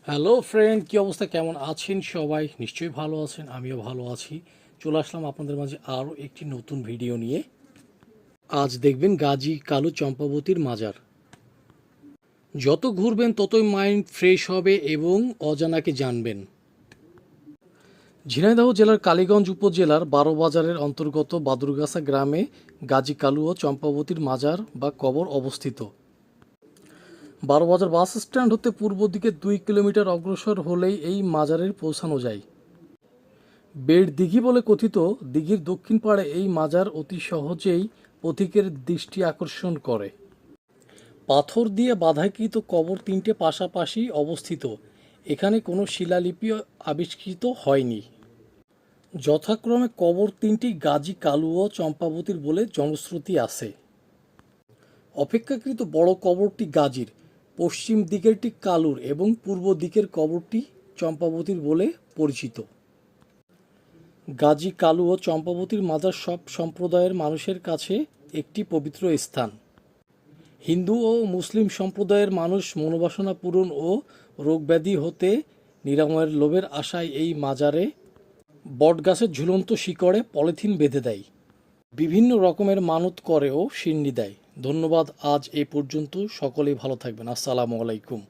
Hello friend, কী অবস্থা? কেমন আছেন সবাই? নিশ্চয়ই ভালো আছেন, আমিও ভালো আছি। চলে আসলাম আপনাদের মাঝে আরও একটি নতুন ভিডিও নিয়ে। আজ দেখবেন গাজী কালু চম্পাবতীর মাজার। যত ঘুরবেন ততই মাইন্ড ফ্রেশ হবে এবং অজানাকে জানবেন। ঝিনাইদহ জেলার কালীগঞ্জ উপজেলার বারোবাজারের অন্তর্গত বাদুরগাছা গ্রামে গাজী কালু ও চম্পাবতীর মাজার বা কবর অবস্থিত। বারোবাজার বাস স্ট্যান্ড হতে পূর্ব দিকে 2 কিলোমিটার অগ্রসর হলেই এই মাজারের পৌঁছানো যায়। বেড় দিঘি বলে কথিত দিঘির দক্ষিণ পাড়ে এই মাজার অতি সহজেই পথিকের দৃষ্টি আকর্ষণ করে। পাথর দিয়ে বাধাকৃত কবর তিনটে পাশাপাশি অবস্থিত। এখানে কোনো শিলালিপি আবিষ্কৃত হয়নি। যথাক্রমে কবর তিনটি গাজী কালু ও চম্পাবতীর বলে জনশ্রুতি আছে। অপেক্ষাকৃত বড় কবরটি গাজীর, পশ্চিম দিকেরটি কালুর এবং পূর্ব দিকের কবরটি চম্পাবতীর বলে পরিচিত। গাজী কালু ও চম্পাবতীর মাজার সব সম্প্রদায়ের মানুষের কাছে একটি পবিত্র স্থান। হিন্দু ও মুসলিম সম্প্রদায়ের মানুষ মনোবাসনা পূরণ ও রোগব্যাধি হতে নিরাময়ের লোভের আশায় এই মাজারে বটগাছের ঝুলন্ত শিকড়ে পলিথিন বেঁধে দেয়। বিভিন্ন রকমের মানত করে ও সিন্নি দেয়। ধন্যবাদ, আজ এ পর্যন্ত। সকলেই ভালো থাকবেন। আসসালামু আলাইকুম।